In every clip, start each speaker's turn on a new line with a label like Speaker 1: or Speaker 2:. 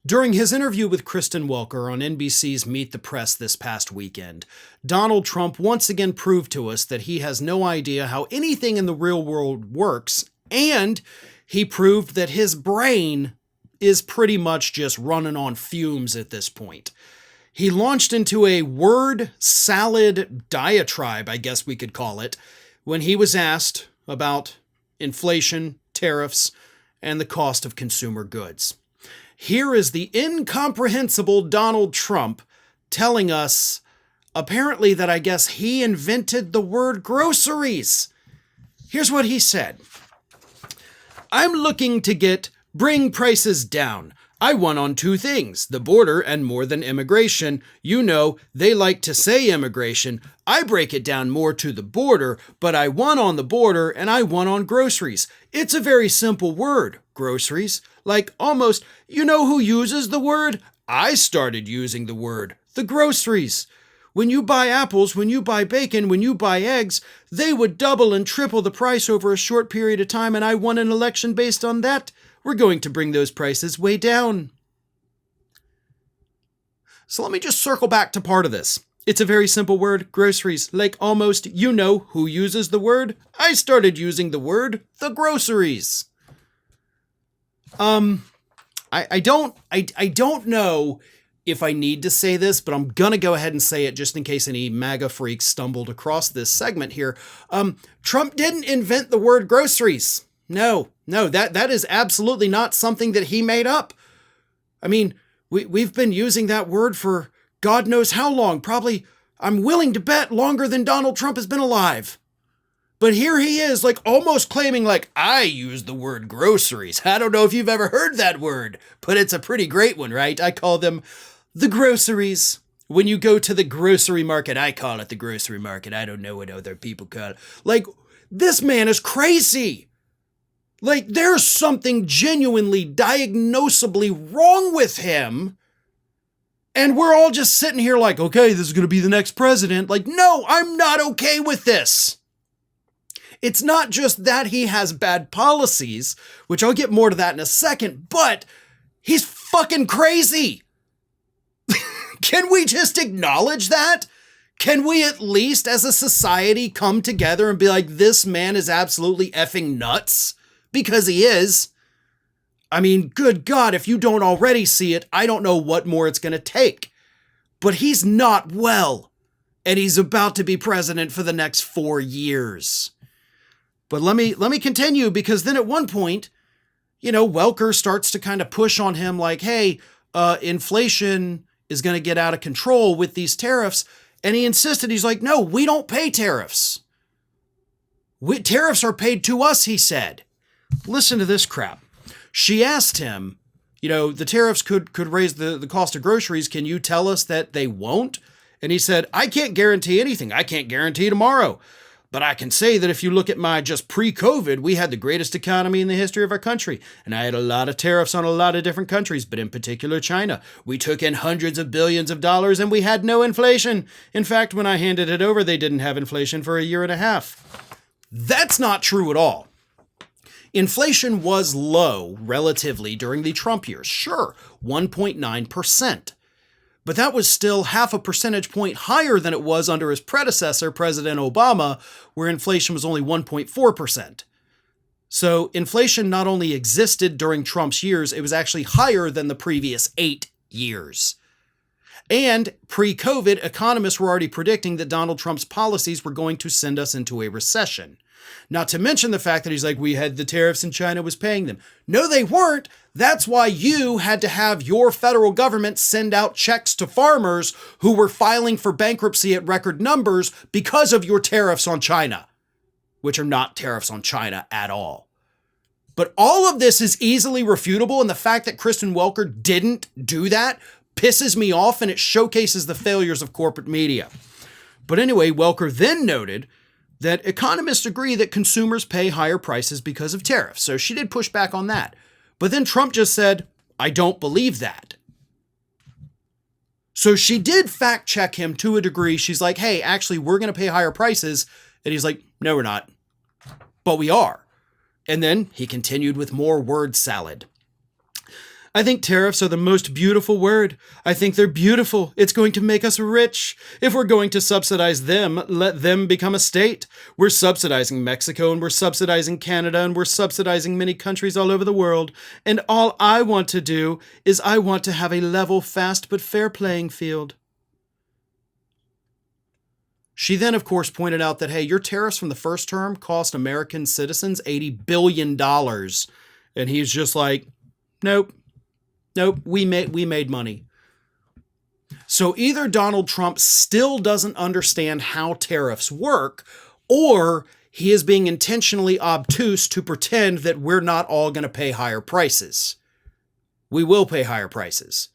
Speaker 1: During his interview with Kristen Welker on NBC's Meet the Press this past weekend, Donald Trump once again proved to us that he has no idea how anything in the real world works, and he proved that his brain is pretty much just running on fumes at this point. He launched into a word salad diatribe, I guess we could call it, when he was asked about inflation, tariffs, and the cost of consumer goods. Here is the incomprehensible Donald Trump telling us, apparently, that I guess he invented the word groceries. Here's what he said. I'm looking to bring prices down. I won on two things, the border and more than immigration. You know, they like to say immigration. I break it down more to the border, but I won on the border and I won on groceries. It's a very simple word, groceries. Like almost, you know who uses the word? I started using the word, the groceries. When you buy apples, when you buy bacon, when you buy eggs, they would double and triple the price over a short period of time, and I won an election based on that. We're going to bring those prices way down. So let me just circle back to part of this. It's a very simple word, groceries. Like almost, you know who uses the word? I started using the word, the groceries. I don't know if I need to say this, but I'm gonna go ahead and say it just in case any MAGA freaks stumbled across this segment here. Trump didn't invent the word groceries. No, that is absolutely not something that he made up. I mean, we've been using that word for God knows how long, probably, I'm willing to bet, longer than Donald Trump has been alive. But here he is, like almost claiming like, I use the word groceries. I don't know if you've ever heard that word, but it's a pretty great one, right? I call them the groceries. When you go to the grocery market, I call it the grocery market. I don't know what other people call it. Like, this man is crazy. Like, there's something genuinely diagnosably wrong with him. And we're all just sitting here like, okay, this is going to be the next president. Like, no, I'm not okay with this. It's not just that he has bad policies, which I'll get more to that in a second, but he's fucking crazy. Can we just acknowledge that? Can we at least as a society come together and be like, this man is absolutely effing nuts? Because he is. I mean, good God, if you don't already see it, I don't know what more it's going to take. But he's not well. And he's about to be president for the next 4 years. But let me continue, because then at one point, Welker starts to kind of push on him like, hey, inflation is going to get out of control with these tariffs. And he insisted, he's like, no, we don't pay tariffs. Tariffs are paid to us, he said. Listen to this crap. She asked him, the tariffs could raise the cost of groceries. Can you tell us that they won't? And he said, I can't guarantee anything. I can't guarantee tomorrow. But I can say that if you look at my just pre-COVID, we had the greatest economy in the history of our country. And I had a lot of tariffs on a lot of different countries, but in particular China. We took in hundreds of billions of dollars and we had no inflation. In fact, when I handed it over, they didn't have inflation for a year and a half. That's not true at all. Inflation was low relatively during the Trump years. Sure, 1.9%. But that was still half a percentage point higher than it was under his predecessor, President Obama, where inflation was only 1.4%. So inflation not only existed during Trump's years, it was actually higher than the previous 8 years. And pre-COVID, economists were already predicting that Donald Trump's policies were going to send us into a recession. Not to mention the fact that he's like, we had the tariffs and China was paying them. No, they weren't. That's why you had to have your federal government send out checks to farmers who were filing for bankruptcy at record numbers because of your tariffs on China, which are not tariffs on China at all. But all of this is easily refutable, and the fact that Kristen Welker didn't do that pisses me off, and it showcases the failures of corporate media. But anyway, Welker then noted that economists agree that consumers pay higher prices because of tariffs. So she did push back on that. But then Trump just said, I don't believe that. So she did fact check him to a degree. She's like, hey, actually, we're going to pay higher prices. And he's like, no, we're not. But we are. And then he continued with more word salad. I think tariffs are the most beautiful word. I think they're beautiful. It's going to make us rich. If we're going to subsidize them, let them become a state. We're subsidizing Mexico, and we're subsidizing Canada, and we're subsidizing many countries all over the world. And all I want to do is I want to have a level, fast, but fair playing field. She then, of course, pointed out that, hey, your tariffs from the first term cost American citizens $80 billion. And he's just like, nope. Nope, we made money. So either Donald Trump still doesn't understand how tariffs work, or he is being intentionally obtuse to pretend that we're not all going to pay higher prices. We will pay higher prices.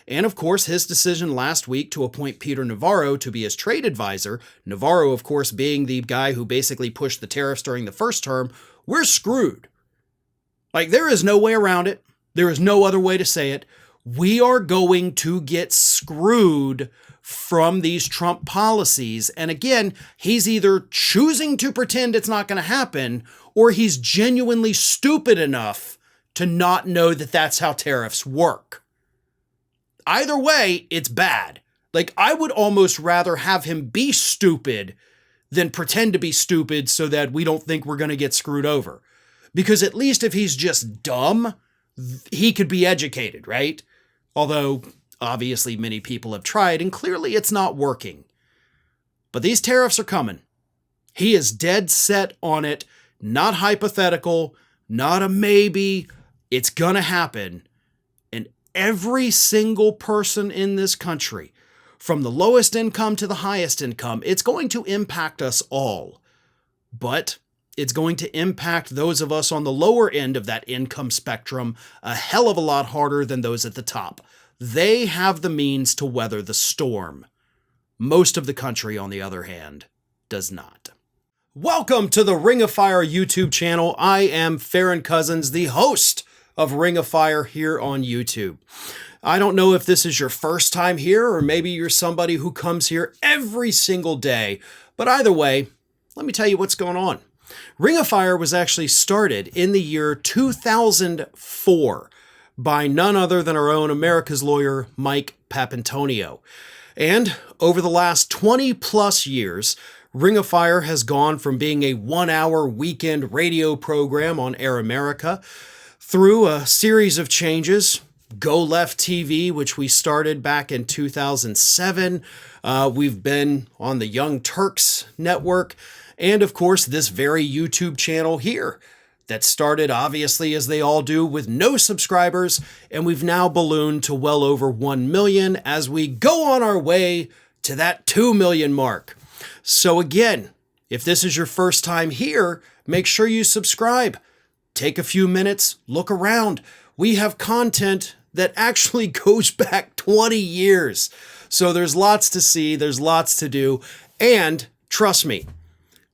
Speaker 1: And of course, his decision last week to appoint Peter Navarro to be his trade advisor, Navarro, of course, being the guy who basically pushed the tariffs during the first term, we're screwed. Like, there is no way around it. There is no other way to say it. We are going to get screwed from these Trump policies. And again, he's either choosing to pretend it's not going to happen, or he's genuinely stupid enough to not know that that's how tariffs work. Either way, it's bad. Like, I would almost rather have him be stupid than pretend to be stupid so that we don't think we're going to get screwed over. Because at least if he's just dumb, he could be educated, right? Although, obviously, many people have tried, and clearly it's not working. But these tariffs are coming. He is dead set on it, not hypothetical, not a maybe. It's gonna happen. And every single person in this country, from the lowest income to the highest income, it's going to impact us all. But it's going to impact those of us on the lower end of that income spectrum a hell of a lot harder than those at the top. They have the means to weather the storm. Most of the country, on the other hand, does not. Welcome to the Ring of Fire YouTube channel. I am Farron Cousins, the host of Ring of Fire here on YouTube. I don't know if this is your first time here, or maybe you're somebody who comes here every single day, but either way, let me tell you what's going on. Ring of Fire was actually started in the year 2004 by none other than our own America's lawyer, Mike Papantonio. And over the last 20 plus years, Ring of Fire has gone from being a 1-hour weekend radio program on Air America through a series of changes. Go Left TV, which we started back in 2007. We've been on the Young Turks network. And of course, this very YouTube channel here that started, obviously, as they all do, with no subscribers. And we've now ballooned to well over 1 million as we go on our way to that 2 million mark. So again, if this is your first time here, make sure you subscribe. Take a few minutes, look around. We have content that actually goes back 20 years. So there's lots to see, there's lots to do. And trust me,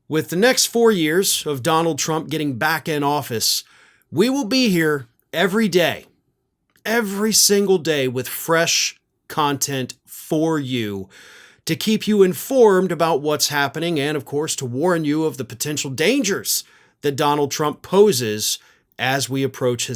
Speaker 1: with the next 4 years of Donald Trump getting back in office, we will be here every day, every single day with fresh content for you to keep you informed about what's happening and, of course, to warn you of the potential dangers that Donald Trump poses as we approach his